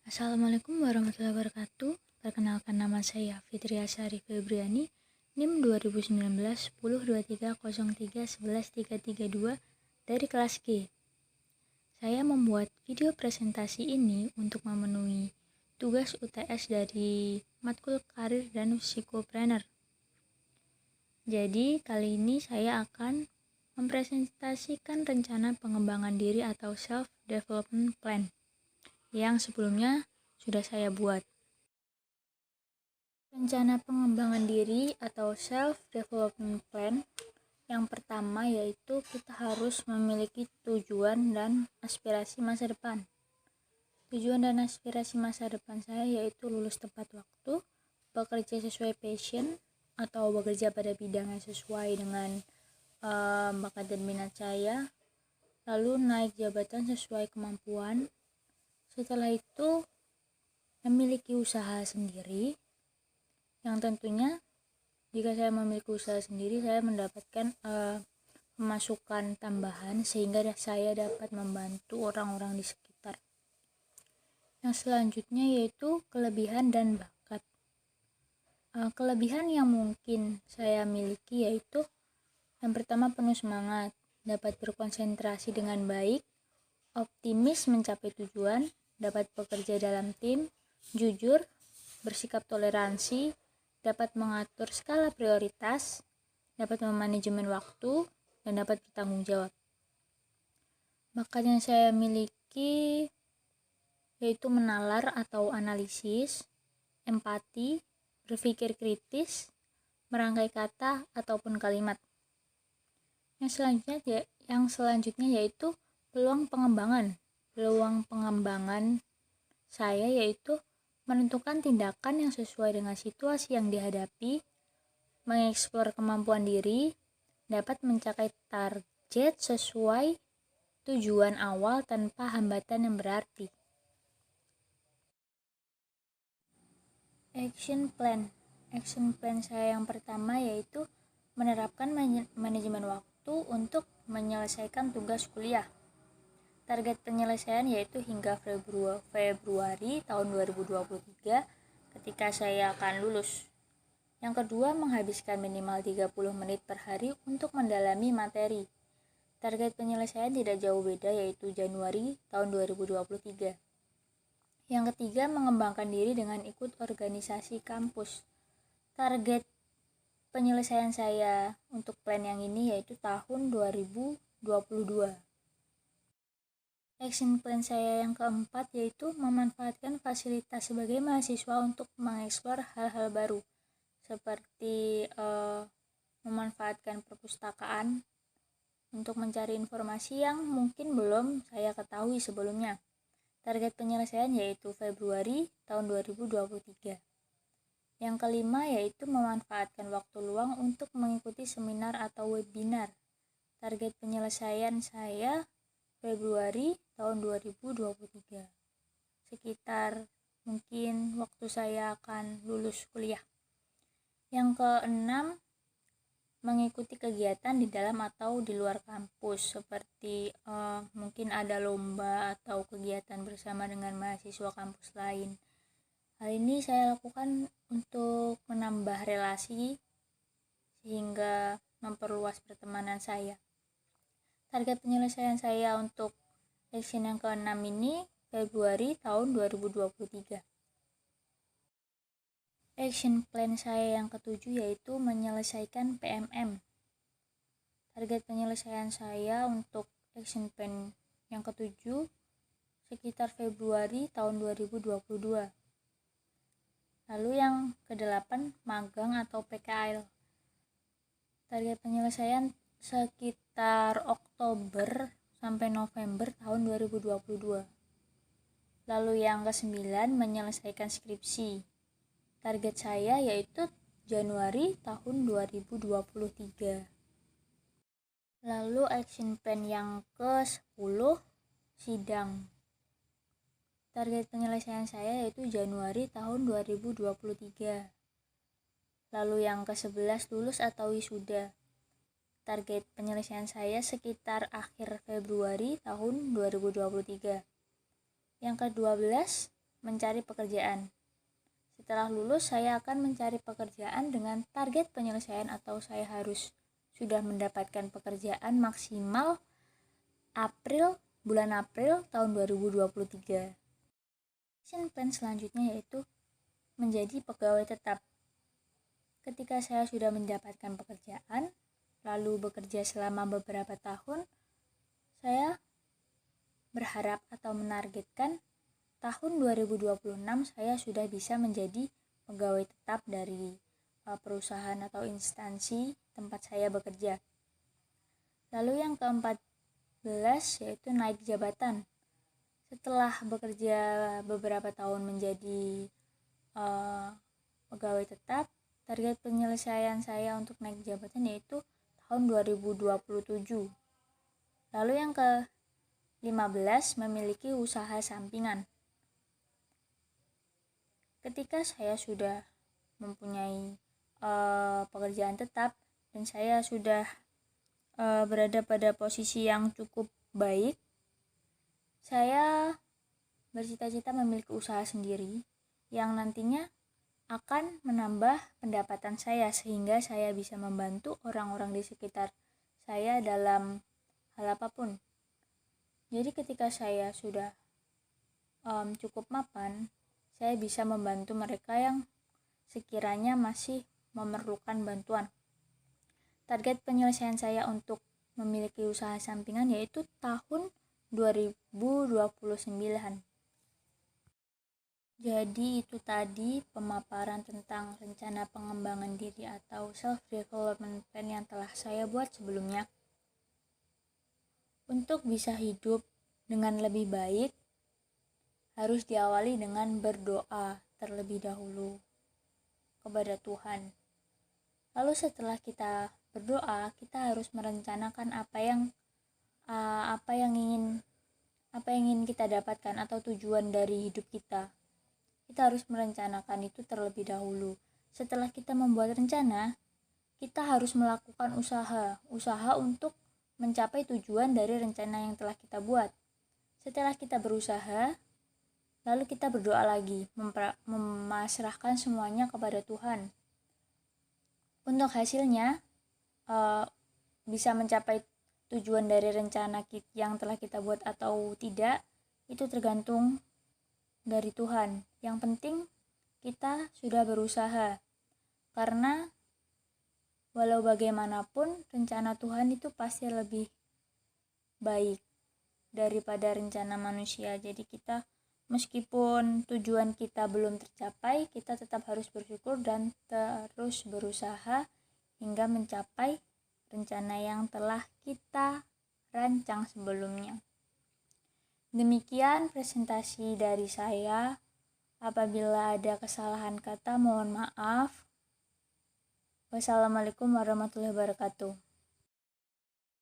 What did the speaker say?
Assalamualaikum warahmatullahi wabarakatuh. Perkenalkan, nama saya Fitria Syari Febriani, NIM 2019 1023031132 dari kelas G. Saya membuat video presentasi ini untuk memenuhi tugas UTS dari matkul karir dan psikopreneur. Jadi kali ini saya akan mempresentasikan rencana pengembangan diri atau self development plan yang sebelumnya sudah saya buat. Rencana pengembangan diri atau self development plan yang pertama yaitu kita harus memiliki tujuan dan aspirasi masa depan. Tujuan dan aspirasi masa depan saya yaitu lulus tepat waktu, bekerja sesuai passion atau bekerja pada bidang yang sesuai dengan bakat dan minat saya, lalu naik jabatan sesuai kemampuan. Setelah itu memiliki usaha sendiri, yang tentunya jika saya memiliki usaha sendiri saya mendapatkan pemasukan tambahan sehingga saya dapat membantu orang-orang di sekitar. Yang selanjutnya yaitu kelebihan dan bakat. Kelebihan yang mungkin saya miliki yaitu yang pertama, penuh semangat, dapat berkonsentrasi dengan baik, optimis mencapai tujuan, dapat bekerja dalam tim, jujur, bersikap toleransi, dapat mengatur skala prioritas, dapat memanajemen waktu, dan dapat bertanggung jawab. Bakat yang saya miliki yaitu menalar atau analisis, empati, berpikir kritis, merangkai kata ataupun kalimat. Yang selanjutnya yaitu peluang pengembangan. Peluang pengembangan saya yaitu menentukan tindakan yang sesuai dengan situasi yang dihadapi, mengeksplor kemampuan diri, dapat mencapai target sesuai tujuan awal tanpa hambatan yang berarti. Action plan saya yang pertama yaitu menerapkan manajemen waktu untuk menyelesaikan tugas kuliah. Target penyelesaian yaitu hingga Februari tahun 2023 ketika saya akan lulus. Yang kedua, menghabiskan minimal 30 menit per hari untuk mendalami materi. Target penyelesaian tidak jauh beda yaitu Januari tahun 2023. Yang ketiga, mengembangkan diri dengan ikut organisasi kampus. Target penyelesaian saya untuk plan yang ini yaitu tahun 2022. Action plan saya yang keempat yaitu memanfaatkan fasilitas sebagai mahasiswa untuk mengeksplor hal-hal baru seperti memanfaatkan perpustakaan untuk mencari informasi yang mungkin belum saya ketahui sebelumnya. Target penyelesaian yaitu Februari tahun 2023. Yang kelima yaitu memanfaatkan waktu luang untuk mengikuti seminar atau webinar. Target penyelesaian saya Februari tahun 2023. Sekitar mungkin waktu saya akan lulus kuliah. Yang keenam, mengikuti kegiatan di dalam atau di luar kampus seperti mungkin ada lomba atau kegiatan bersama dengan mahasiswa kampus lain. Hal ini saya lakukan untuk menambah relasi sehingga memperluas pertemanan saya. Target penyelesaian saya untuk action yang ke-6 ini Februari tahun 2023. Action plan saya yang ke-7 yaitu menyelesaikan PMM. Target penyelesaian saya untuk action plan yang ke-7 sekitar Februari tahun 2022. Lalu yang ke-8, magang atau PKL. Target penyelesaian sekitar Oktober sampai November tahun 2022. Lalu yang ke-9, menyelesaikan skripsi. Target saya yaitu Januari tahun 2023. Lalu action plan yang ke-10, sidang. Target penyelesaian saya yaitu Januari tahun 2023. Lalu yang ke-11, lulus atau wisuda. Target penyelesaian saya sekitar akhir Februari tahun 2023. Yang ke-12, mencari pekerjaan. Setelah lulus, saya akan mencari pekerjaan dengan target penyelesaian atau saya harus sudah mendapatkan pekerjaan maksimal bulan April tahun 2023. Action plan selanjutnya yaitu menjadi pegawai tetap. Ketika saya sudah mendapatkan pekerjaan, lalu bekerja selama beberapa tahun, saya berharap atau menargetkan tahun 2026 saya sudah bisa menjadi pegawai tetap dari perusahaan atau instansi tempat saya bekerja. Lalu yang ke-14 yaitu naik jabatan. Setelah bekerja beberapa tahun menjadi pegawai tetap, target penyelesaian saya untuk naik jabatan yaitu tahun 2027. Lalu yang ke-15 memiliki usaha sampingan. Ketika saya sudah mempunyai pekerjaan tetap dan saya sudah berada pada posisi yang cukup baik, saya bercita-cita memiliki usaha sendiri yang nantinya akan menambah pendapatan saya sehingga saya bisa membantu orang-orang di sekitar saya dalam hal apapun. Jadi ketika saya sudah cukup mapan, saya bisa membantu mereka yang sekiranya masih memerlukan bantuan. Target penyelesaian saya untuk memiliki usaha sampingan yaitu tahun 2029. Jadi itu tadi pemaparan tentang rencana pengembangan diri atau self-development plan yang telah saya buat sebelumnya. Untuk bisa hidup dengan lebih baik, harus diawali dengan berdoa terlebih dahulu kepada Tuhan. Lalu setelah kita berdoa, kita harus merencanakan apa yang ingin kita dapatkan atau tujuan dari hidup kita. Kita harus merencanakan itu terlebih dahulu. Setelah kita membuat rencana, kita harus melakukan usaha untuk mencapai tujuan dari rencana yang telah kita buat. Setelah kita berusaha, lalu kita berdoa lagi, memasrahkan semuanya kepada Tuhan. Untuk hasilnya, bisa mencapai tujuan dari rencana yang telah kita buat atau tidak, itu tergantung dari Tuhan. Yang penting kita sudah berusaha, karena walau bagaimanapun rencana Tuhan itu pasti lebih baik daripada rencana manusia. Jadi kita meskipun tujuan kita belum tercapai, kita tetap harus bersyukur dan terus berusaha hingga mencapai rencana yang telah kita rancang sebelumnya. Demikian presentasi dari saya. Apabila ada kesalahan kata, mohon maaf. Wassalamualaikum warahmatullahi wabarakatuh.